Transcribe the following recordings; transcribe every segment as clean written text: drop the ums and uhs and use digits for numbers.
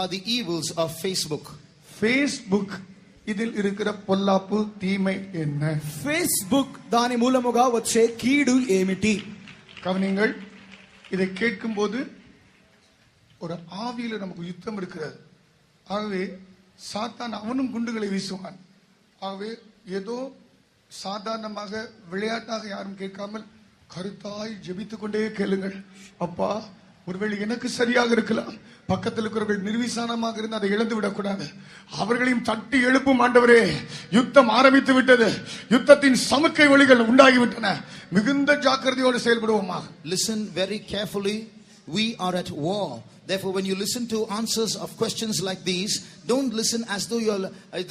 are the evils of Facebook? Facebook இதில் இருக்கிற பொல்லாப்பு தீமை என்ன? Facebook దాని మూలముగా వచ్చే కీడు ఏమిటి? கவனிங்கள், இதை கேட்கும்போது ஒரு ஆவியில நமக்கு யுத்தம் இருக்கிறது. ஆகவே சாத்தான் அவனும் குண்டுகளை வீசுவான். ஆகவே ஏதோ சாதாரணமாக விளையாட்டாக யாரும் கேட்காமல் கருத்தாய் ஜெபித்துக் கொண்டே கேளுங்கள். அப்பா, ஒருவேளை எனக்கு சரியாக இருக்கலாம், பக்கத்தில் இருக்கிறவர்கள் நிர்விசானமாக இருந்து அதை இழந்து விடக்கூடாது. அவர்களையும் தட்டி எழுப்பும் ஆண்டவரே. யுத்தம் ஆரம்பித்து விட்டது. யுத்தத்தின் சமுக்கை ஒளிகள் உண்டாகிவிட்டன. மிகுந்த ஜாக்கிரதையோடு செயல்படுவோமாக. Listen very carefully. We are at war. Therefore, when you listen to answers of questions like these, don't listen as though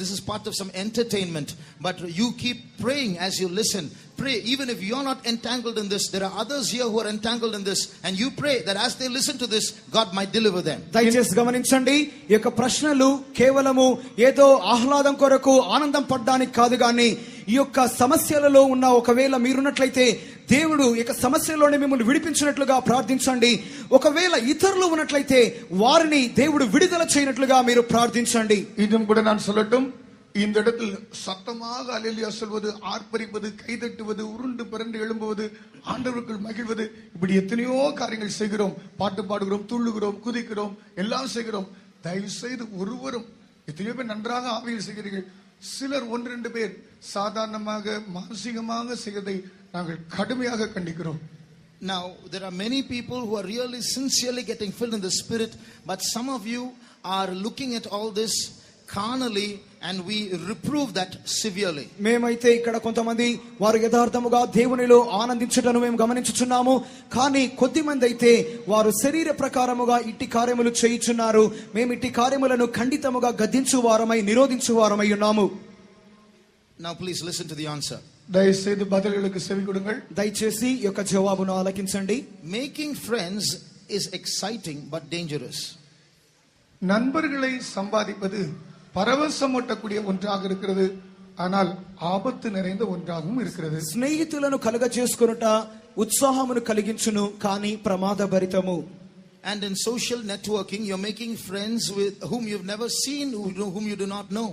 this is part of some entertainment, but you keep praying as you listen. Pray, even if you're not entangled in this, there are others here who are entangled in this, and you pray that as they listen to this, God might deliver them. దయచేసి గమనించండి, ఈ యొక్క ప్రశ్నలు కేవలము ఏదో ఆహ్లాదం కొరకు ఆనందం పడడానికి కాదు, కానీ ఈ యొక్క సమస్యలలో ఉన్న ఒకవేళ మీరున్నట్లయితే దేవుడు ఈ యొక్క సమస్యలోనే మిమ్మల్ని విడిపించినట్లుగా ప్రార్థించండి. ఒకవేళ ఇతరులు ఉన్నట్లయితే వారిని దేవుడు విడుదల చేయనట్లుగా మీరు ప్రార్థించండి. இதும் கூட நான் சொல்லட்டும், இந்த இடத்தில் சத்தமாக அல்லேலூயா சொல்வது, ஆர்ப்பரிப்பது, கைதட்டுவது, உருண்டு பிறண்டு எழும்புவது, ஆண்டவருக்குள் மகிழ்வது, இப்படி எத்தனையோ காரியங்கள் செய்கிறோம். பாட்டு பாடுகிறோம், துள்ளுகிறோம், குதிக்கிறோம், எல்லாம் செய்கிறோம். தயவு செய்து ஒருவரும், எத்தனையோ பேர் நன்றாக ஆவியில் செய்கிறீர்கள், சிலர் ஒன்று ரெண்டு பேர் சாதாரணமாக மானசீகமாக செய்வதை நாங்கள் கடுமையாக கண்டிக்கிறோம். Now, there are many people who are really sincerely getting filled in the Spirit, but some of you are looking at all this carnally, and we reprove that severely. మేమైతే ఇక్కడ కొంతమంది వారు యథార్థముగా దేవునిలో ఆనందించటను మేము గమనించుచున్నాము, కానీ కొద్దిమంది అయితే వారు శరీర ప్రకారముగా ఇట్టి కార్యములు చేయుచున్నారు. మేము ఇట్టి కార్యములను ఖండితముగా గద్దించు వారమై నిరోధించు వారమై ఉన్నాము. Now please listen to the answer. దయచేసి బదులులకు చెవి కొడుங்கள். దయచేసి ఈ యొక్క జవాబును ఆలకించండి. Making friends is exciting but dangerous. நண்பர்களை சம்பாதிப்பது பரவசமூட்டக்கூடிய ஒன்றாக இருக்கிறது, ஆனால் ஆபத்து நிறைந்த ஒன்றாகவும் இருக்கிறது. స్నేహితులను కలుగ చేసుకొనుట ఉత్సాహమును కలిగించును, కానీ ప్రమాదభరితము. And in social networking, you're making friends with whom you've never seen, whom you do not know.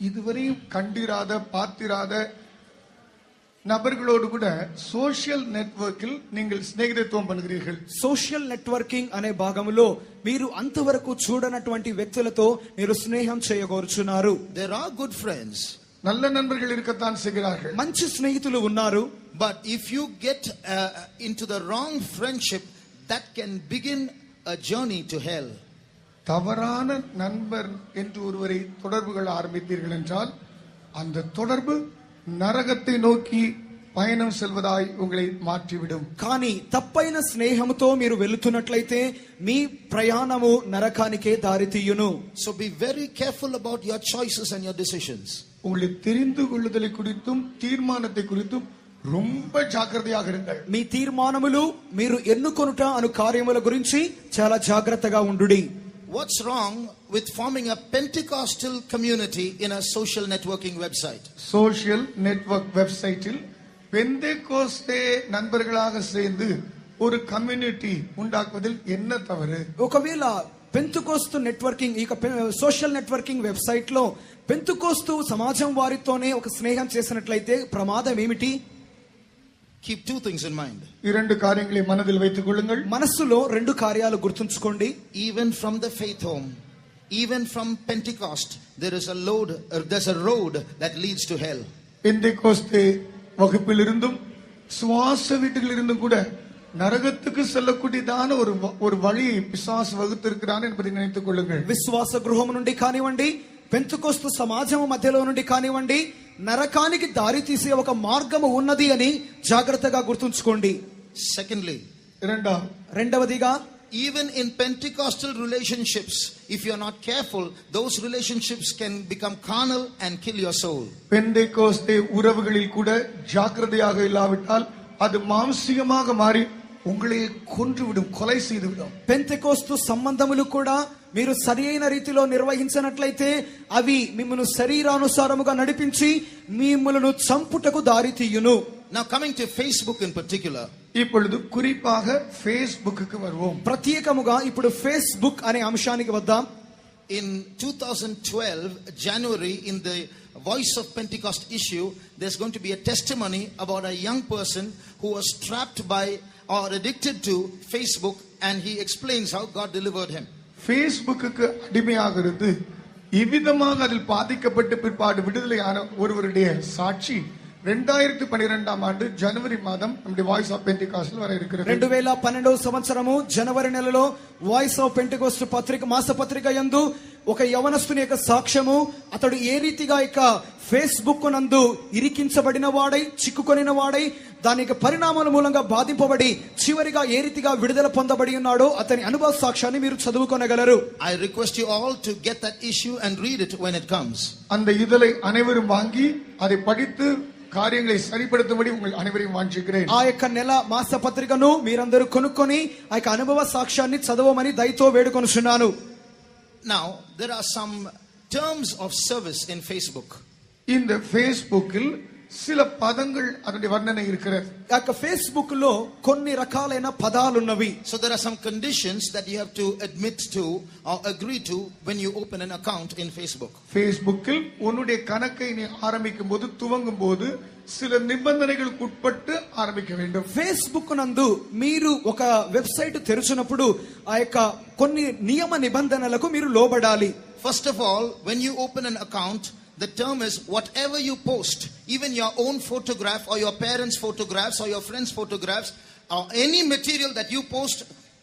இதுவரையும் கண்டிராத பார்த்திராத நபர்களோடு கூட సోషల్ నెట్వర్కిల్ நீங்கள் స్నేహితుత్వం பண்ணுகிறீர்கள். సోషల్ నెట్వర్కింగ్ అనే భాగంలో మీరు అంతవరకు చూడనటువంటి వ్యక్తులతో మీరు స్నేహం చేయగోరుచున్నారు. There are good friends. நல்ல நண்பர்கள் இருக்கத்தான் செய்கிறார்கள். మంచి స్నేహితులు ఉన్నారు. But if you get into the wrong friendship, that can begin a journey to hell. தவறான நண்பர் என்று ஒருவரை தொடர்புகள் ஆரம்பித்தீர்கள் என்றால் அந்த தொடர்பு నరకத்தை నోకి పయనం సెల్వదాయి ఉங்களை మార్చివిடும். కానీ తప్పైన స్నేహంతో మీరు వెళ్తున్నట్లయితే మీ ప్రయాణము నరకానికే దారి తీయును. So be very careful about your choices and your decisions. உங்களை தெரிந்து கொள்ளுதலை குறித்தும் தீர்மானத்தை குறித்தும் ரொம்ப జాగ్రత్తగా இருங்கள். మీ తీర్మానములు మీరు ఎన్నుకొనుట అను కార్యముల గురించి చాలా జాగ్రత్తగా ఉండుడి. What's wrong with forming a Pentecostal community in a social networking website? Social network வெப்சைட்டில் பெந்தேகோஸ்தே நண்பர்களாக சேர்ந்து ஒரு కమ్యూనిటీ ఉండాకువదిల్ என்ன తవరు? ఒకవేళ పెంతుకోస్తు నెట్వర్కింగ్ ఈ సోషల్ నెట్వర్కింగ్ వెబ్సైట్ లో పెంతుకోస్తు సమాజం వారితోనే ఒక స్నేహం చేసినట్లయితే ప్రమాదం ఏమిటి? Keep two things in mind. இரண்டு காரியங்களை மனதில் வைத்துக் கொள்ளுங்கள். మనస్సులో రెండు కార్యాలు గుర్తుంచుకోండి. Even from the faith home, even from Pentecost, there's a road that leads to hell. Pentecost வகுப்பிலிருந்தும் சுவாச வீட்டிலிருந்தும் கூட நரகத்துக்கு செல்லக்கூடியதான ஒரு வழியை பிசாசு வகுத்திருக்கிறான் என்பதை நினைத்துக் கொள்ளுங்கள். విశ్వాస గృహం నుండి కానివ్వండి, పెంతుకోస్తు సమాజం మధ్యలో నుండి కానివ్వండి, నరకానికి దారి తీసే ఒక మార్గము ఉన్నది అని జాగ్రత్తగా గుర్తుంచుకోండి. Secondly, రెండవదిగా, even in Pentecostal relationships, if you're not careful, those relationships can become carnal and kill your soul. Pentecost உறவுகளில் கூட ஜாக்கிரதையாக இல்லாவிட்டால் அது மாம்சீகமாக மாறி உங்களை கொன்றுவிடும், கொலை செய்துவிடும். పెంతెకోస్తు సంబంధములు కూడా మీరు సరియైన రీతిలో నిర్వహించినట్లయితే అవి మిమ్మల్ని శరీరానుసారముగా నడిపించి మిమ్మల్ని చంపుటకు దారి తీయును. Now coming to Facebook in particular, இப்பொழுது குறிப்பாக ఫేస్బుక్కు வருவோம். ప్రత్యేకముగా ఇప్పుడు ఫేస్బుక్ అనే అంశానికి వద్దాం. in 2012 January, in the Voice of Pentecost issue, there's going to be a testimony about a young person who was trapped by or addicted to Facebook, and he explains how God delivered him. Facebook அடிமையாக இருந்து இவ்விதமாக அதில் பாதிக்கப்பட்டு பிற்பாடு விடுதலையான ஒருவருடைய சாட்சி 2012 ஆண்டு జనవరి మాసం நம்முடைய వాయిస్ ఆఫ్ పెంటికాస్ట్ వర இருக்கிறது. 2012 సంవత్సరము జనవరి నెలలో వాయిస్ ఆఫ్ పెంటికోస్ట్ పత్రిక మాసపత్రిక యందు ఒక యవనస్తుని యొక్క సాక్ష్యము, అతడు ఏ రీతిగా ఇక ఫేస్బుక్ నందు ఇరికించబడిన వాడై, చిక్కుకొనిన వాడై, దానికి పరిణామాల మూలంగా బాధింపబడి చివరిగా ఏ రీతిగా విడుదల పొందబడి ఉన్నాడో అతని అనుభవ సాక్ష్యాన్ని మీరు చదువుకొనగలరు. I request you all to get that issue and read it when it comes. அந்த இதழை அனைவரும் வாங்கி அதை படித்து కార్యங்களை సరిపడుతుబడి ఉங்கள் అனைవரையும் వాంఛిக்கிறேன். ఆ యొక్క నెల మాస పత్రికను మీరందరూ కొనుక్కొని ఆ యొక్క అనుభవ సాక్ష్యాన్ని చదవమని దయతో వేడుకొనుచున్నాను. Now there are some terms of service in Facebook. இந்த ఫేస్బుక్కిல் சில పదங்கள் அதனுடைய வர்ணனை இருக்கிறது. ఆ యొక్క ఫేస్బుక్ లో కొన్ని రకాలైన పదాలు ఉన్నవి. So there are some conditions that you have to admit to or agree to when you open an account in Facebook. ஃபேஸ்புக்கில் உன்னுடைய கணக்கை நீ ஆரம்பிக்கும் போது, துவங்கும் போது சில நிபந்தனைகளுக்கு உட்பட்டு ஆரம்பிக்க வேண்டும். ఫేస్బుక్ నందు మీరు ఒక వెబ్సైట్ తెరిచినప్పుడు ఆ యొక్క కొన్ని నియమ నిబంధనలకు మీరు లోబడాలి. First of all, when you open an account, the term is whatever you post, even your own photograph or your parents' photographs or your friends' photographs or any material that you post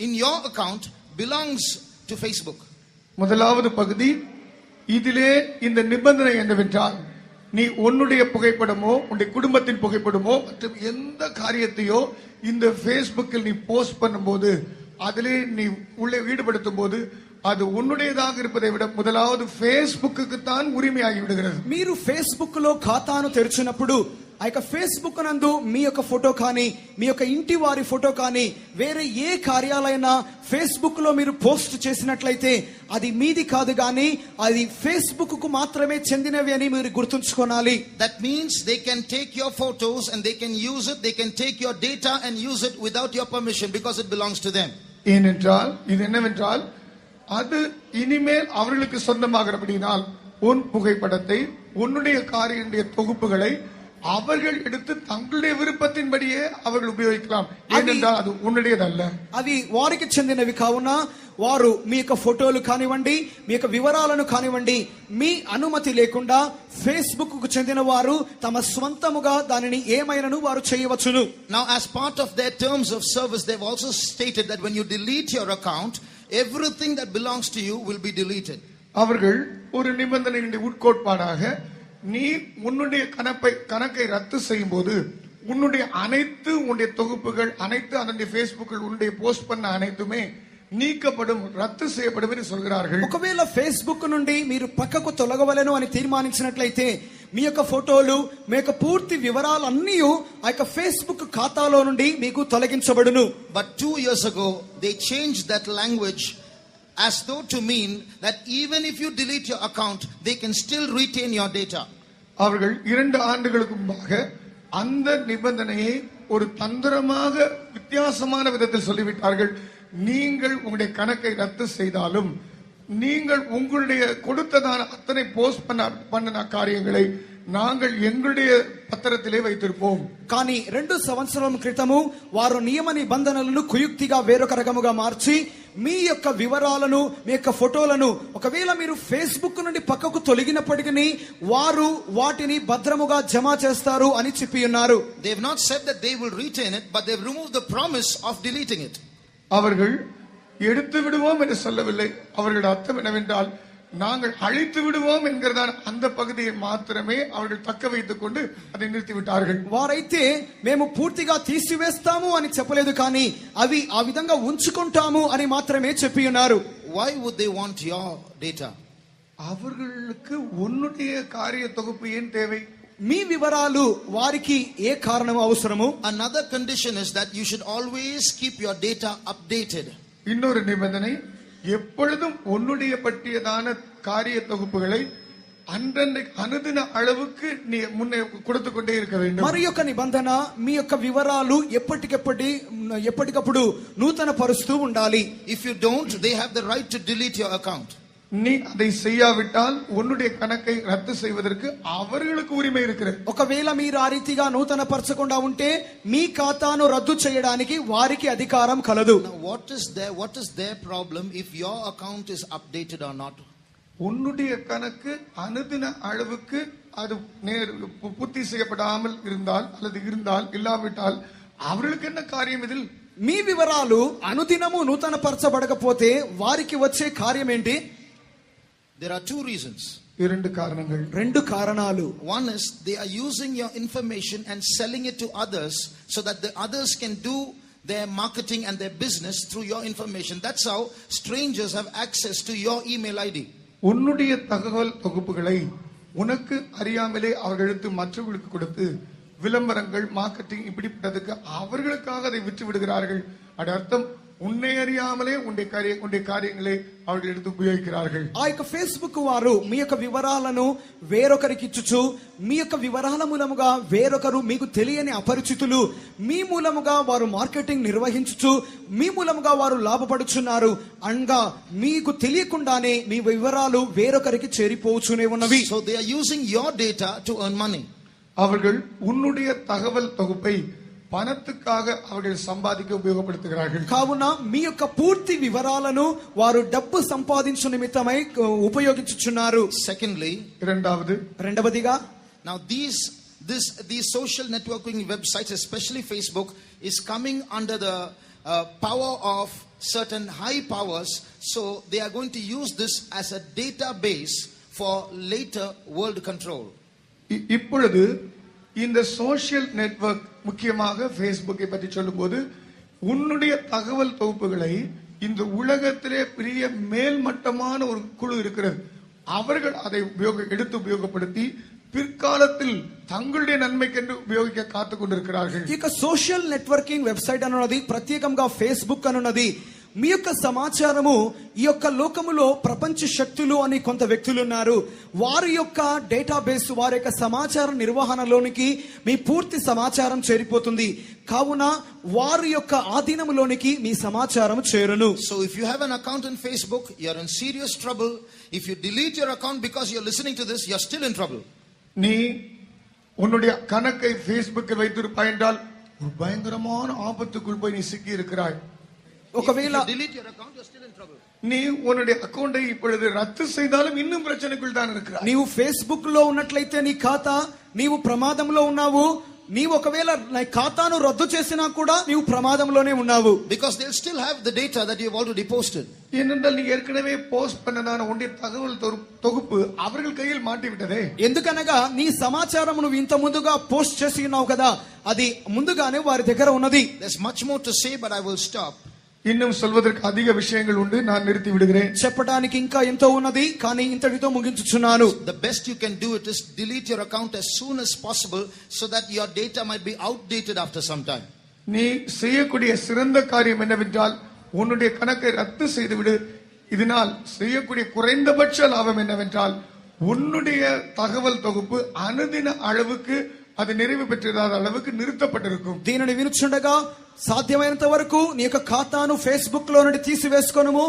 in your account belongs to Facebook. முதலாவது பகுதி, இதிலே இந்த நிபந்தனை என்னவென்றால், நீ உன்னுடைய புகைப்படமோ உன்னுடைய குடும்பத்தின் புகைப்படமோ மற்றும் எந்த காரியத்தையோ இந்த ஃபேஸ்புக்கில் நீ போஸ்ட் பண்ணும்போது, அதிலே நீ உள்ளே ஈடுபடுத்தும் போது அது உன்னுடையதாக இருப்பதை விட முதலாவது ఫేస్బుక్కు தான் ఉరిமையாகி విడుகிறது. మీరు ఫేస్బుక్ లో ఖాతాను తెరిచినప్పుడు ఆ యొక్క ఫేస్బుక్ నందు మీ యొక్క ఫోటో కానీ, మీ యొక్క ఇంటి వారి ఫోటో కానీ, వేరే ఏ కార్యాలైనా ఫేస్బుక్ లో మీరు పోస్ట్ చేసినట్లయితే అది మీది కాదు గానీ అది ఫేస్బుక్ కు మాత్రమే చెందినవి అని మీరు గుర్తుంచుకోవాలి. That means they can take your photos and they can use it, they can take your data and use it without your permission because it belongs to them. ஏனென்றால் இது என்னவென்றால், அது இனிமேல் அவர்களுக்கு சொந்தமாகிறபடினால் உன் புகைப்படத்தை, உன்னுடைய காரியங்களுடைய தொகுப்புகளை அவர்கள் எடுத்து தங்களுடைய விருப்பத்தின்படியே அவர்கள் ఉపయోగించலாம். ஏனென்றால் அது உன்னுடையதல்ல. అవి వారికి చెందినవి కావున వారు మీ యొక్క ఫోటోలు కానివ్వండి, మీ యొక్క వివరాలను కానివ్వండి, మీ అనుమతి లేకుండా ఫేస్బుక్ కు చెందిన వారు తమ స్వంతముగా దానిని ఏమైనను వారు చేయవచ్చును. Now, as part of their terms of service, they've also stated that when you delete your account, everything that belongs to you will be deleted. அவர்கள் ஒரு நிபந்தனையின் உட்கோட்பாடாக, நீ உன்னுடைய கணக்கை ரத்து செய்யும் போது உன்னுடைய அனைத்து உன்னுடைய தொகுப்புகள் அனைத்து அதனுடைய ஃபேஸ்புக்கில் உன்னுடைய போஸ்ட் பண்ண அனைத்துமே నీకపడం, రద్దు చేయబడం అని சொல்கிறார்கள். ఒకవేళ ఫేస్బుక్ నుండి మీరు పక్కకు తొలగవలెను అని తీర్మానించినట్లయితే మీ యొక్క ఫోటోలు, మీ యొక్క పూర్తి వివరాలన్నీ ఆ యొక్క ఫేస్బుక్ ఖాతాలో నుండి మీకు తొలగించబడును. But 2 years ago they changed that language as though to mean that even if you delete your account, they can still retain your data. அவர்கள் 2 ஆண்டுகளுக்கு முன்பாக அந்த நிபந்தனையை ஒரு தந்திரமாக வித்தியாசமான விதத்தில் சொல்லிவிட்டார்கள். நீங்கள் உங்களுடைய கணக்கை ரத்து செய்தாலும் நீங்கள் உங்களுடைய கொடுத்ததான அத்தனை போஸ்ட் பண்ணின காரியங்களை நாங்கள் எங்களுடைய పత్రத்திலே வைத்திருப்போம். కానీ 2 సంవత్సరాల క్రితము వారు నియమ నిబంధనలను కుయుక్తిగా వేరొక రకముగా మార్చి మీ యొక్క వివరాలను, మీ యొక్క ఫోటోలను ఒకవేళ మీరు ఫేస్బుక్ నుండి పక్కకు తొలగినప్పటికీ వారు వాటిని భద్రముగా జమ చేస్తారు అని చెప్పి ఉన్నారు. They have not said that they will retain it, but they have removed the promise of deleting it. அவர்கள் எடுத்து விடுவோம் என்று சொல்லவில்லை. அவர்கள் அர்த்தம் என்னவென்றால், நாங்கள் அழித்து விடுவோம் என்கிறதான அந்த பகுதியை மாத்திரமே அவர்கள் தக்க வைத்துக் கொண்டு அதை நிறுத்தி விட்டார்கள். వారైతే మేము పూర్తిగా తీసివేస్తాము అని చెప్పలేదు, కానీ అవి ఆ విధంగా ఉంచుకుంటాము అని మాత్రమే చెప్పి ఉన్నారు. Why would they want your data? அவர்களுக்கு உன்னுடைய காரிய தொகுப்பு ஏன் தேவை? మీ వివరాలు వారికి ఏ కారణం అవసరము? Another condition is that you should always keep your data updated. இன்னொரு நிபந்தனை, எப்பொழுதும் உன்னுடைய பற்றியதான காரிய தொகுப்புகளை అనుదిన அளவுக்கு நீ முன்னே கொடுத்து கொண்டே இருக்க வேண்டும். మరి యొక్క నిబంధన, మీ యొక్క వివరాలు ఎప్పటికప్పుడు నూతన పరుస్తూ ఉండాలి. If you don't, they have the right to delete your account. நீ அதை செய்யாவிட்டால் உன்னுடைய கணக்கை ரத்து செய்வதற்கு அவர்களுக்கு உரிமை இருக்கிறது. ఒకవేళ మీరు ఆ రీతిగా నూతన పరచకుండా ఉంటే మీ ఖాతాను రద్దు చేయడానికి వారికి అధికారం కలదు. Now what is their problem if your account is updated or not? உன்னுடைய கணக்கு அனுதின அளவுக்கு அது பூர்த்தி செய்யப்படாமல் இருந்தால் அல்லது இல்லாவிட்டால் அவர்களுக்கு என்ன காரியம் இதில்? మీ వివరాలు అనుదినము నూతన పరచబడకపోతే వారికి వచ్చే కార్యం ఏంటి? There are two reasons. రెండు కారణాలు. One is they are using your information and selling it to others so that the others can do their marketing and their business through your information. That's how strangers have access to your email ID. உன்னுடைய தகவல் தொகுப்புகளை உனக்கு அறியாமலே அவர்களுக்கு மற்றவர்களுக்கு கொடுத்து விளம்பரங்கள் marketing இப்படிப்பட்டதுக்கு அவர்களுக்காக அதை விற்று விடுகிறார்கள். அது அர்த்தம் உன்னை அறியாமலே உன்னுடைய காரியங்களை அவர்கள் எடுத்து ఉపయోగిக்கிறார்கள். ఆ యొక్క ఫేస్బుక్ వారు మీ యొక్క వివరాలను వేరొకరికి ఇచ్చుచు మీ యొక్క వివరాల మూలముగా వేరొకరు మీకు తెలియని అపరిచితులు మీ మూలముగా వారు మార్కెటింగ్ నిర్వహించుచు మీ మూలముగా వారు లాభపడుచున్నారు అనగా మీకు తెలియకుండానే మీ వివరాలు వేరొకరికి చేరిపోవచ్చునే ఉన్నవి. So they are using your data to earn money. அவர்கள் உன்னுடைய தகவல் தொகுப்பை பணத்துக்காக அவர்கள் சம்பாதிக்க உபயோகப்படுத்துகிறார்கள். కావున మీ యొక్క పూర్తి వివరాలను వారు డబ్బు సంపాదించు నిమిత్తమై ఉపయోగించుచున్నారు. Secondly, రెండవదిగా, now these social networking websites, especially Facebook, is coming under the power of certain high powers, so they are going to use this as a database for later world control. இப்பொழுது இந்த social network முக்கியமாக ஃபேஸ்புக்கை பற்றி சொல்லும்போது உன்னுடைய தகவல் தொகுப்புகளை இந்த உலகத்திலே பெரிய மேல்மட்டமான ஒரு குழு இருக்கிறது. அவர்கள் அதை எடுத்து உபயோகப்படுத்தி பிற்காலத்தில் தங்களுடைய నన్மைకెందు ఉపయోగించ కాத்து కొண்டிరుக்கிறார்கள். ఇక సోషల్ నెట్వర్కింగ్ వెబ్సైట్ అనున్నది ప్రత్యేకంగా ఫేస్బుక్ అనున్నది. మీ యొక్క సమాచారము ఈ యొక్క లోకములో ప్రపంచ శక్తులు అని కొంత వ్యక్తులు ఉన్నారు. వారి యొక్క డేటాబేస్ వారి యొక్క సమాచార నిర్వహణలోనికి మీ పూర్తి సమాచారం చేరిపోతుంది. కావున వారి యొక్క ఆధీనంలోనికి మీ సమాచారం చేరును. So if you have an account in Facebook, you are in serious trouble. If you delete your account because you are listening to this, you are still in trouble. நீ உன்னுடைய கணக்கை ஃபேஸ்புக்கில் வைத்திருப்பாய் என்றால் ஒரு பயங்கரமான ஆபத்துக்குள் போய் நீ சிக்கி இருக்கிறாய். ఒకవేళ delete your account, you are still in trouble. நீ உன்னுடைய அக்கவுண்டை இப்பொழுது ரத்து செய்தாலும் இன்னும் பிரச்சனைக்குள் தான் இருக்கிறாய். నీవు ఫేస్బుక్ లో ఉన్నట్లయితే నీ ఖాతా నీవు ప్రమాదంలో ఉన్నావు. నీవు ఒకవేళ నీ ఖాతాను రద్దు చేసినా కూడా నీవు ప్రమాదంలోనే ఉన్నావు. Because they'll still have the data that you have already posted. ஏனென்றால் நீ ஏற்கனவே போஸ்ட் பண்ணதான உன்னுடைய தகவல் தொகுப்பு அவர்கள் கையில் மாட்டி விட்டதே. ఎందుకనగా నీ సమాచారం నువ్వు ఇంత ముందుగా పోస్ట్ చేసి ఉన్నావు కదా, అది ముందుగానే వారి దగ్గర ఉన్నది. There's much more to say, but I will stop. இன்னும் சொல்வதற்கு அதிக விஷயங்கள் உண்டு, நான் நிறுத்தி விடுகிறேன். చెప్పడానికి ఇంకా ఎంతో ఉన్నది, కానీ ఇంతటితో ముగించుచున్నాను. The best you can do it is delete your account as soon as possible so that your data might be outdated after some time. நீ செய்யக்கூடிய சிறந்த காரியம் என்னவென்றால் உன்னுடைய கணக்கை ரத்து செய்துவிடு. இதனால் செய்யக்கூடிய குறைந்தபட்ச லாபம் என்னவென்றால் உன்னுடைய தகவல் தொகுப்பு அனுதின அளவுக்கு అది నెరవేరు పెట్టేదాని அளவுக்கு నిరుత్తపట్టిరుకు. దీనిని వినుచుండగా సాధ్యమైనంత వరకు నీ యొక్క ఖాతాను ఫేస్బుక్ లో నుండి తీసివేసుకొనుము.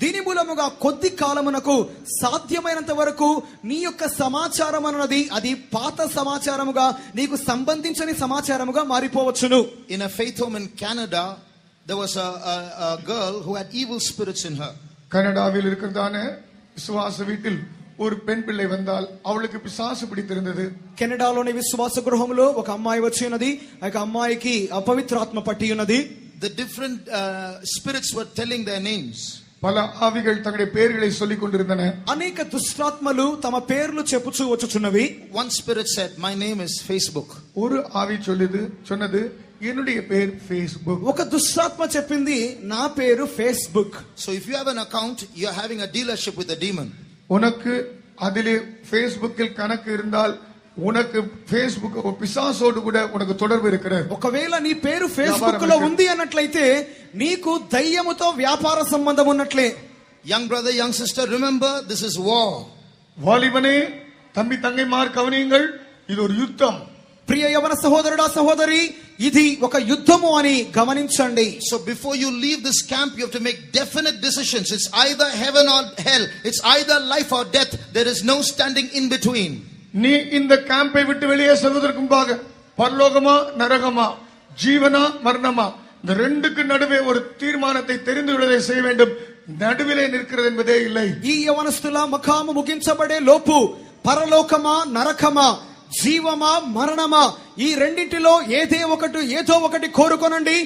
దీని మూలముగా కొద్ది కాలమునకు సాధ్యమైనంత వరకు నీ యొక్క సమాచారం అన్నది అది పాత సమాచారముగా నీకు సంబంధించని సమాచారముగా మారిపోవచ్చును. In a faith home in Canada, there was a girl who had evil spirits in her. கனடாவில் இருக்கிறதான விசுவாச வீட்டில் ஒரு பெண் பிள்ளை வந்தால் அவளுக்கு பிசாசு பிடித்திருந்தது. కెనడాలోని విశ్వాస గృహంలో ఒక అమ్మాయి వచ్చి ఉన్నది. ఆ అమ్మాయికి అపవిత్రాత్మ పట్టి ఉన్నది. The different spirits were telling their names. பல ஆவிகள் தங்களுடைய பெயர்களை சொல்லிக் கொண்டிருந்தன. అనేక దుష్టాత్మలు తమ పేర్లు చెప్పుచూ వచ్చుచున్నవి. One spirit said, "My name is Facebook." ஒரு ஆவி சொன்னது என்னுடைய பேர் Facebook. ఒక దుష్టాత్మ చెప్పింది నా పేరు Facebook. So if you have an account, you are having a dealership with a demon. உனக்கு அதிலே ஃபேஸ்புக்கில் கணக்கு இருந்தால் உனக்கு ஃபேஸ்புக் பிசாசோடு கூட உனக்கு தொடர்பு இருக்கிறது. ఒకవేళ నీ పేరు ఫేస్బుక్ లో ఉంది అన్నట్లయితే నీకు దయ్యముతో వ్యాపార సంబంధం ఉన్నట్లే. Young brother, young sister, remember this is war. வாலிபனே, தம்பி தங்கைமார் கவனியுங்கள், இது ஒரு யுத்தம். ప్రియ యవన సహోదరుడా సహోదరి, ఇది ఒక యుద్ధము అని గమనించండి. So before you leave this camp, you have to make definite decisions. It's either heaven or hell. It's either life or death. There is no standing in between. நீ இந்த கேம்பை விட்டு வெளியே செல்வதற்கு முன்பாக பரலோகமா நரகமா, ஜீவனா மரணமா, இந்த ரெண்டுக்கு நடுவே ஒரு தீர்மானத்தை தெரிந்து விடுவதை செய்ய வேண்டும். நடுவிலே நிற்கிறது என்பதே இல்லை. ఈ యవనస్తుల ముఖాము ముగించబడే లోపు పరలోకమా నరకమా, జీవమా మరణమా, ఈ రెండింటిలో ఏదో ఒకటి కోరుకొనండి.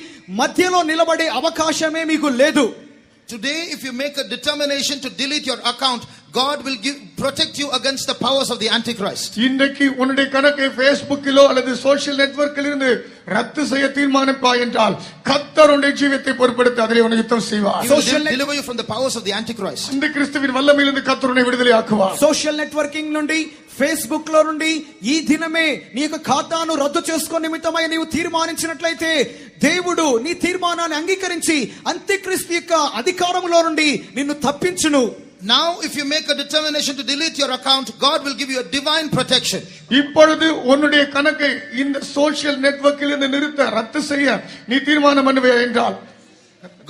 మధ్యలో నిలబడే అవకాశమే మీకు లేదు. Today, if you make a determination to delete your account, God will protect you against the powers of the Antichrist. இன்றைக்கு உன்னுடைய கணக்கை Facebookலோ அல்லது சோஷியல் நெட்வொர்க்கில் இருந்து ரத்து செய்ய தீர்மானிப்பாய் என்றால் கர்த்தர் உன்னுடைய ஜீவியத்தை பொறுப்படுத்தி அதிலே உனக்கு யுத்தம் செய்வார். He will deliver you from the powers of the Antichrist. இந்த கிறிஸ்துவின் வல்லமையிலிருந்து கர்த்தர் உன்னை விடுதலை ஆக்குவார். సోషల్ నెట్వర్కింగ్ నుండి, ఫేస్బుక్ లో నుండి ఈ దినమే నీ యొక్క ఖాతాను రద్దు చేసుకునే నిమిత్తమై నీవు తీర్మానించినట్లయితే దేవుడు నీ తీర్మానాన్ని అంగీకరించి అంత్యక్రీస్తు యొక్క అధికారములో నుండి నిన్ను తప్పించును. Now, if you make a determination to delete your account, God will give you a divine protection. இப்பொழுது உன்னுடைய கணக்கை இந்த சோஷியல் நெட்வொர்க்கில் இருந்து நிறுத்த ரத்து செய்ய நீ தீர்மானம் பண்ணுவே என்றால்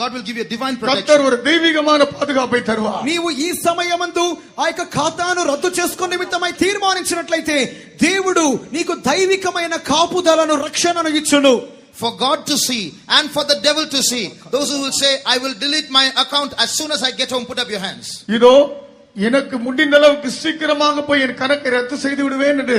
God will give you a divine protection. கர்த்தர் ஒரு தெய்வீகமான பாதுகாப்பை தருவார். నీవు ఈ సమయమందు ఆ యొక్క ఖాతాను రద్దు చేసుకునే నిమిత్తమై తీర్మానించినట్లయితే దేవుడు నీకు దైవికమైన కాపుదలను, రక్షణను ఇచ్చును. For God to see and for the devil to see. Those who will say, I will delete my account as soon as I get home, put up your hands. இதோ எனக்கு முடிந்த அளவுக்கு சீக்கிரமாக போய் என் கணக்கை ரத்து செய்து விடுவேன் என்று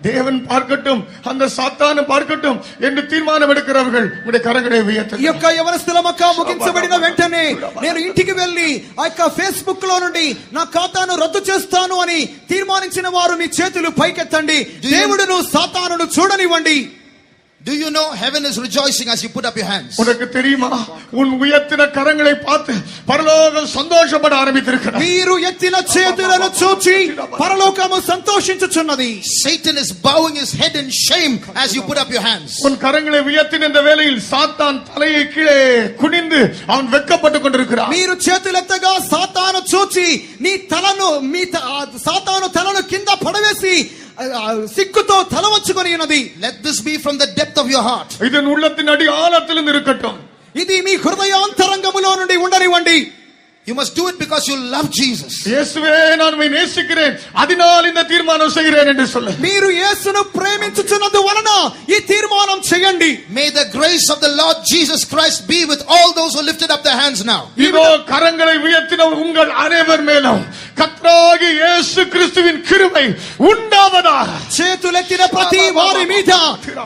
தேவன் பார்க்கட்டும், அந்த சாத்தானை பார்க்கட்டும் என்று தீர்மானம் எடுக்கிறவர்கள் உடைய கரங்களை உயர்த்துங்கள். ఈ యొక్క యవనస్తుల మకా ముగించబడిన వెంటనే నేను ఇంటికి వెళ్లి ఆ యొక్క ఫేస్బుక్ లో నుండి నా ఖాతాను రద్దు చేస్తాను అని తీర్మానించిన వారు మీ చేతులు పైకెత్తండి. దేవుడును సాతానును చూడనివ్వండి. Do you know heaven is rejoicing as you put up your hands? உனக்கு தெரியுமா, உன் உயர்த்தின கரங்களை பார்த்து பரலோகம் சந்தோஷப்பட ஆரம்பித்திருக்கிறது. మీరు ఎత్తిన చేతులను చూచి పరలోకము సంతోషించుచున్నది. Satan is bowing his head in shame as you put up your hands. உன் கரங்களை உயர்த்தின இந்த வேளையில் சாத்தான் தலையை கீழே குனிந்து அவன் வெட்கப்பட்டுக் கொண்டிருக்கிறான். మీరు చేతులెత్తగా సాతాను చూచి నీ తలను సాతాను తలను కింద పడవేసి సిగ్గుతో తల వంచుకొని ఉన్నది. Let this be from the depth of your heart. இதன் உள்ளத்தின் அடி ஆழத்திலிருந்து இருக்கட்டும். ఇది మీ హృదయాంతరంగములో నుండి ఉండనివ్వండి. You must do it because you love Jesus. இயேசுவே நான் உம்மை நேசிக்கிறேன், அதனால் இந்த தீர்மானம் செய்கிறேன் என்று சொல்ல. మీరు యేసును ప్రేమించుచున్నందు వలన ఈ తీర్మానం చేయండి. May the grace of the Lord Jesus Christ be with all those who lifted up their hands now. இதோ கரங்களை உயர்த்தின உங்கள் அனைவர் மேலும் கர்த்தராகிய இயேசு கிறிஸ்துவின் கிருபை உண்டாவதாக. చేతులెత్తిన ప్రతి వారి మీద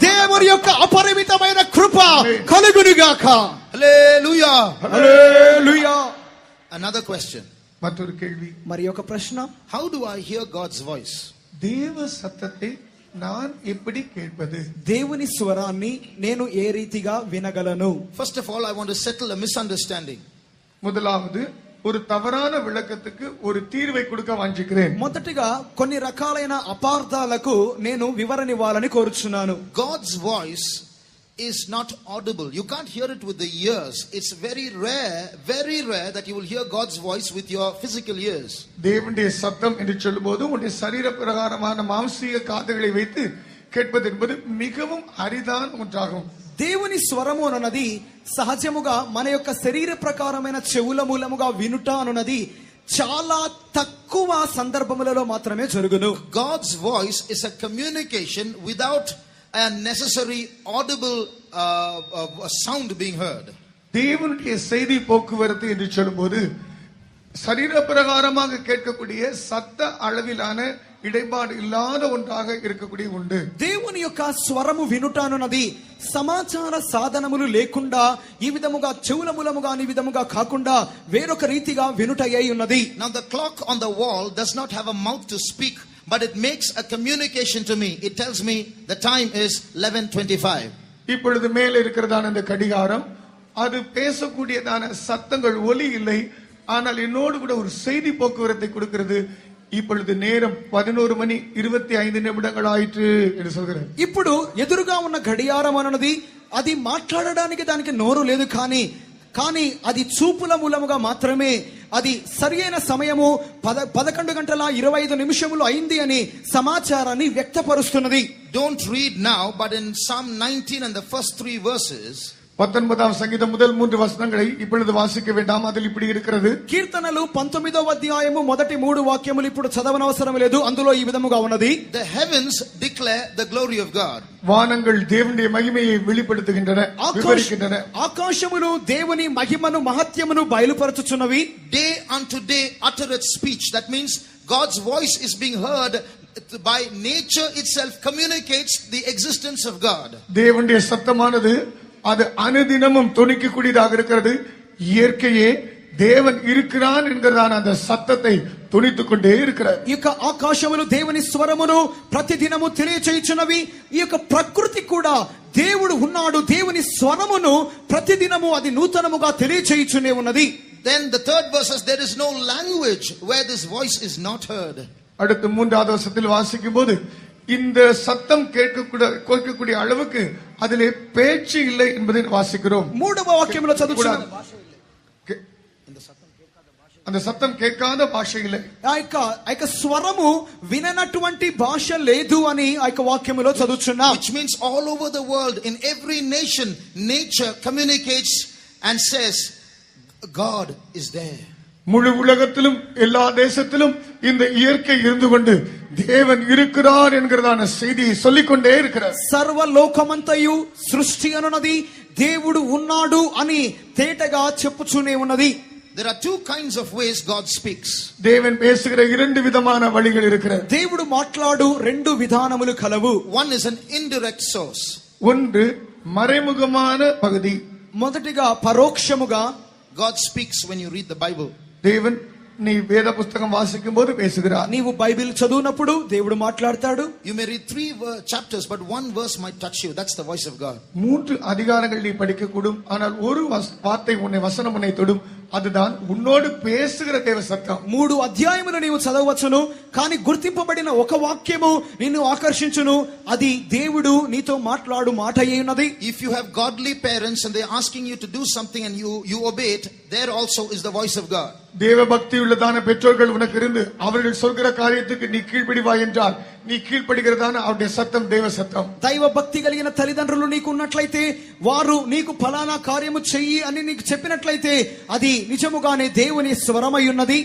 దేవుని యొక్క అపరిమితమైన కృప కలుగునుగాక. Hallelujah. హల్లెలూయా. Another question. மற்றொரு கேள்வி, మరి ఒక ప్రశ్న, how do I hear God's voice? தேவ சத்தத்தை நான் எப்படி கேட்பது? దేవుని స్వరాన్ని నేను ఏ రీతిగా వినగలను? First of all, I want to settle a misunderstanding. முதலாவது ஒரு தவறான விளக்கத்துக்கு ஒரு தீர்வை கொடுக்க வாஞ்சிக்கிறேன். మొదటిగా కొన్ని రకాలైన అపార్థాలకు నేను వివరణ ఇవ్వాలని కోరుచున్నాను. God's voice is not audible. You can't hear it with the ears. It's very rare that you will hear God's voice with your physical ears. தேவனுடைய சத்தம் என்று சொல்லும்போது உன்னுடைய சரீர பிரகாரமான மாம்சீக காதுகளை வைத்து கேட்பது என்பது மிகவும் அரிதான ஒன்றாகும். దేవుని స్వరము అన్నది సహజముగా మన యొక్క శరీర ప్రకారమైన చెవుల మూలముగా వినుట అన్నది చాలా తక్కువ సందర్భములలో మాత్రమే జరుగును. God's voice is a communication without a necessary audible sound being heard. தேவனுடைய செய்தி போக்குவரத்து என்று சொல்லும்போது சரீர பிரகாரமாக கேட்கக்கூடிய சத்த அளவிலான இடைபாடு இல்லாத ஒன்றாக இருக்கக்கூடிய உண்டு. దేవుని యొక్క స్వరము వినుట అన్నది సమాచార సాధనములు లేకుండా ఈ విధముగా చెవుల మూలముగా ఈ విధముగా కాకుండా వేరొక రీతిగా వినుట అయి ఉన్నది. Now the clock on the wall does not have a mouth to speak, but it makes a communication to me. It tells me the time is 11:25. இப்பொழுது மேலே இருக்கிறதான இந்த கடிகாரம் அது பேசக்கூடியதான சத்தங்கள் ஒலி இல்லை, ஆனால் என்னோடு கூட ஒரு செய்தி போக்குவரத்தை கொடுக்கிறது. இப்பொழுது நேரம் 11:25 ஆயிற்று என்று சொல்கிறது. ఇప్పుడు ఎదురుగా ఉన్న గడియారం అన్నది అది మాట్లాడడానికి దానికి నోరు లేదు, కానీ అది చూపుల మూలముగా మాత్రమే అది సరియైన సమయము 11:25 అయింది అని సమాచారాన్ని వ్యక్తపరుస్తున్నది. Don't read now, but in Psalm 19 and the first 3 verses, 19వ సంగీతం முதல் 3 వచనங்களை இப்பொழுது வாசிக்க வேண்டாம். அதில் இப்படி இருக்கிறது. కీర్తనలు 19వ అధ్యాయము మొదటి 3 వాక్యములు ఇప్పుడు చదవనవసరం లేదు. అందులో ఈ విధముగా ఉన్నది. The heavens declare the glory of God. వానங்கள் దేవుని మహిమயை வெளிப்படுத்துகின்றன, వివరిக்கின்றன. ఆకాశములు దేవుని మహిమను మహత్యమును బయలుపరచుచున్నవి. Day unto day uttereth speech. That means God's voice is being heard by nature itself, communicates the existence of God. தேவனுடைய சத்தமானது அது அனுதினமும் தொனிக்கக்கூடியதாக இருக்கிறது. இயற்கையே தேவன் இருக்கிறான் என்கிறதான அந்த சத்தத்தை தொனித்துக் கொண்டே இருக்கிறார். ఈ యొక్క ఆకాశములు దేవుని స్వరమును ప్రతిదినము తెలియచేయుచున్నవి. ఈ యొక్క ప్రకృతి కూడా దేవుడు ఉన్నాడు, దేవుని స్వరమును ప్రతిదినము అది నూతనముగా తెలియచేయుచునే ఉన్నది. Then the third verse says there is no language where this voice is not heard. அடுத்து 3வது வசனத்தில் வாசிக்கும் போது இந்த சத்தம் கேட்கக்கூடிய அளவுக்கு அதிலே பேச்சு இல்லை என்பதை வாசிக்கிறோம். 3వ వాక్యంలో చదువుచున్నాం, அந்த சத்தம் கேட்காத భాష இல்லை. ఆ యొక్క స్వరము విననటువంటి భాష లేదు అని ఆ యొక్క వాక్యములో చదువుచున్నాం. Which means all over the world, in every nation, nature communicates and says God is there. முழு உலகத்திலும் எல்லா தேசத்திலும் இந்த இயற்கை இருந்து கொண்டு தேவன் இருக்கிறார் என்கிறதான செய்தியை சொல்லிக்கொண்டே இருக்கிறார். సర్వలోకమంతయు సృష్టి అనున్నది దేవుడు ఉన్నాడు అని తేటగా చెప్పుచునే ఉన్నది. There are 2 kinds of ways God speaks. தேவன் பேசுகிற 2 விதமான வழிகள் இருக்கிறது. దేవుడు మాట్లాడు 2 విధానములు కలవు. One is an indirect source. ஒன்று மறைமுகமான பகுதி. మొదటిగా పరోక్షముగా God speaks when you read the Bible. தேவன் நீ வேத புத்தகம் வாசிக்கும் போது பேசுகிறார். నీవు బైబిల్ చదువునప్పుడు దేవుడు మాట్లాడతాడు. You may read 3 chapters, but 1 verse might touch you. That's the voice of God. 3 அதிகாரங்கள் நீ படிக்க கூடும், ஆனால் ஒரு வார்த்தை வசனம் உன்னை தொடும். அதுதான் உன்னோடு பேசுகிற தேவ சத்தம். 3 అధ్యాయములు నీవు చదవవచ్చును, కానీ గుర్తింపబడిన ఒక వాక్యము నిన్ను ఆకర్షించును. అది దేవుడు నీతో మాట్లాడు మాట అయ్యున్నది. If you have godly parents and they're asking you to do something and you obey it, there also is the voice of God. தேவ பக்தி உள்ளதான பெற்றோர்கள் உனக்கு இருந்து அவர்கள் சொல்கிற காரியத்துக்கு நீ கீழ்ப்படிவாய் என்றால் நீ கீழ்ப்படிகிறதான அவருடைய சத்தம் தேவ சத்தம். దైవ భక్తి కలిగిన తల్లిదండ్రులు నీకు ఉన్నట్లయితే వారు నీకు ఫలానా కార్యము చెయ్యి అని నీకు చెప్పినట్లయితే అది నిజముగానే దేవుని స్వరమై ఉన్నది.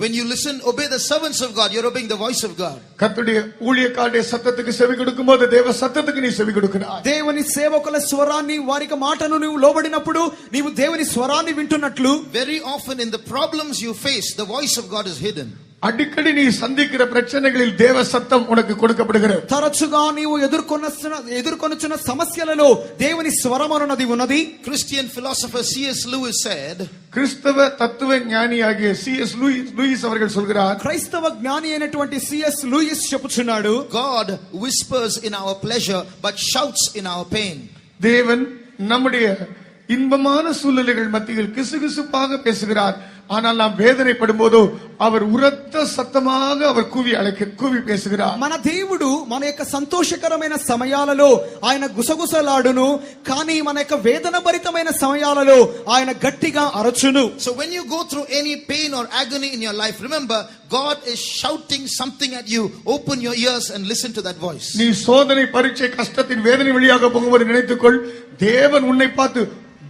When you listen, obey the servants of God, you're obeying the voice of God. கர்த்தருடைய ஊழியக்காரருடைய சத்தத்துக்கு செவி கொடுக்கும்போது தேவ சத்தத்துக்கு நீ செவி கொடுக்கிறாய். దేవుని సేవకుల స్వరాన్ని వారికి మాటను నీవు లోబడినప్పుడు నీవు దేవుని స్వరాన్ని వింటున్నట్లు. Very often in the problems you face, the voice of God is hidden. அடிக்கடி நீ சந்திக்கிற பிரச்சனைகளில் தேவ சத்தம் உனக்கு கொடுக்கப்படுகிறது. తరచుగా నీవు ఎదుర్కొనుచున్న సమస్యలలో దేవుని స్వరం అన్నది ఉన్నది. Christian philosopher C.S. Lewis said, கிறிஸ்தவ தத்துவ ஞானியாகிய C.S. லூயிஸ் அவர்கள் சொல்கிறார், క్రైస్తవ జ్ఞాని అయినటువంటి C.S. లూయిస్ చెప్పుచున్నాడు, God whispers in our pleasure but shouts in our pain. தேவன் நம்முடைய இன்பமான சூழ்நிலைகள் மத்தியில் கிசுகிசுப்பாக பேசுகிறார். ஆனால் நாம் வேதனைப்படும் போதோ அவர் உரத்த சத்தமாக அவர் கூவி பேசுகிறார். మన దేవుడు మన యొక్క సంతోషకరమైన సమయాలలో ఆయన గుసగుసలాడును, కానీ మన యొక్క వేదన భరితమైన సమయాలలో ఆయన గట్టిగా అరచును. So when you go through any pain or agony in your life, remember God is shouting something at you. Open your ears and listen to that voice. நீ சோதனை பரீட்சை கஷ்டத்தின் வேதனை வழியாக போகும்போது நினைத்துக்கொள், தேவன் உன்னை பார்த்து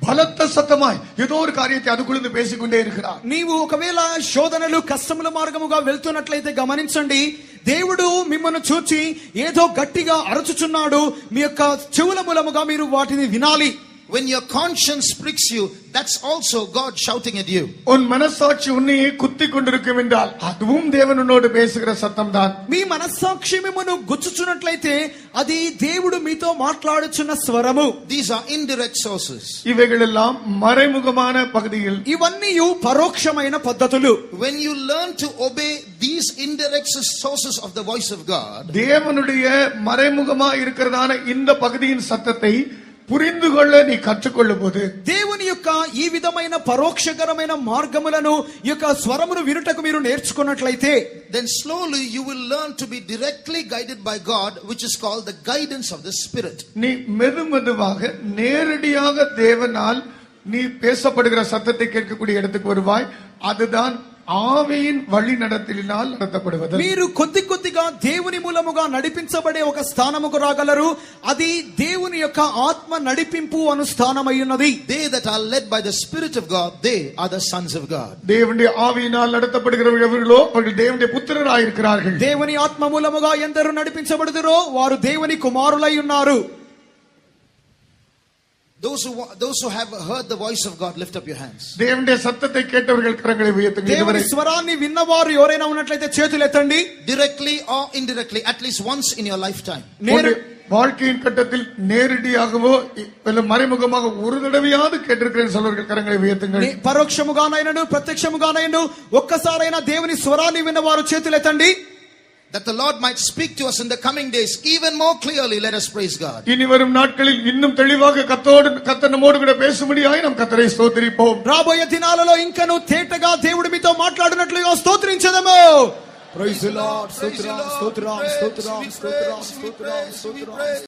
బలత్త సత్తమాయ్ ఏదో ఒక కార్యத்தை அதுக்குள்ள பேசிக்கொண்டே இருக்கிறார். నీవు ఒకవేళ శోధనలు కష్టముల మార్గముగా వెళ్తున్నట్లయితే గమనించండి, దేవుడు మిమ్మల్ని చూచి ఏదో గట్టిగా అరచుచున్నాడు. మీ యొక్క చెవుల మూలముగా మీరు వాటిని వినాలి. When your conscience pricks you, that's also God shouting at you. உன் மனசாட்சி உன்னை குத்திக் கொண்டிருக்கும் என்றால் அதுவும் தேவன் உன்னோடு பேசுகிற சத்தம் தான். మీ మనస్సాక్షి మిమ్మల్ని గుచ్చుచున్నట్లయితే అది దేవుడు మీతో మాట్లాడుచున్న స్వరము. These are indirect sources. இவைகள் எல்லாம் மறைமுகமான பகுதிகள். ఇవన్నీ పరోక్షమైన పద్ధతులు. When you learn to obey these indirect sources of the voice of God, தேவனுடைய மறைமுகமா இருக்கிறதான இந்த பகுதியின் சத்தத்தை புரிந்து கொள்ள நீ கற்றுக்கொள்ளும் போது, దేవుని యొక్క ఈ విధమైన పరోక్షకరమైన మార్గములను ఈ యొక్క స్వరమును వినుటకు మీరు నేర్చుకున్నట్లయితే, then slowly you will learn to be directly guided by God, which is called the guidance of the Spirit. நீ மெதுமெதுவாக நேரடியாக தேவனால் நீ பேசப்படுகிற சத்தத்தை கேட்கக்கூடிய இடத்துக்கு வருவாய். அதுதான் ఆవిயின் వழி నడతలిனால் నడతపడుவது. మీరు కొద్ది కొద్దిగా దేవుని మూలముగా నడిపించబడే ఒక స్థానముకు రాగలరు. అది దేవుని యొక్క ఆత్మ నడిపింపు అను స్థానమై ఉన్నది. They that are led by the Spirit of God, they are the sons of God. దేవుని ఆవిயினால் నడతப்படுகிறவர்களோ அவர்கள் தேவனுடைய புத்திரராய் இருக்கிறார்கள். దేవుని ఆత్మ మూలముగా ఎందరు నడిపించబడుదురో వారు దేవుని కుమారులై ఉన్నారు. Those who have heard the voice of God, lift up your hands. దేవుని సత్తத்தை కేటవர்கள் కరங்களை ఉయర్తండి. దేవుని స్వరాన్ని విన్నవారు ఎవరైనా ఉన్నట్లయితే చేతులు ఎత్తండి. Directly or indirectly, at least once in your lifetime. வாழ்க்கையின் கட்டத்தில் நேரடியாகவோ இல்ல மறைமுகமாக ஒரு தடவையாவது கேட்டிருக்கிறேன் சொல்வர்கள் கரங்களை உயர்த்துங்கள். పరోక్షముగానైనను ప్రత్యక్షముగానైనను ఒక్కసారైనా దేవుని స్వరాన్ని విన్నవారు చేతులు ఎత్తండి. That the Lord might speak to us in the coming days even more clearly. Let us praise God. இனி வரும் நாட்களில் இன்னும் தெளிவாக கர்த்தர் நம்மோடு கூட பேசும்படியாய் நாம் கர்த்தரை ஸ்தோத்திரிப்போம். రాబోయే దినాలలో ఇంకను తేటగా దేవుడు మీతో మాట్లాడినట్లుగా స్తోత్రించెదము. Praise the Lord. స్తోత్రం స్తోత్రం స్తోత్రం స్తోత్రం స్తోత్రం స్తోత్రం.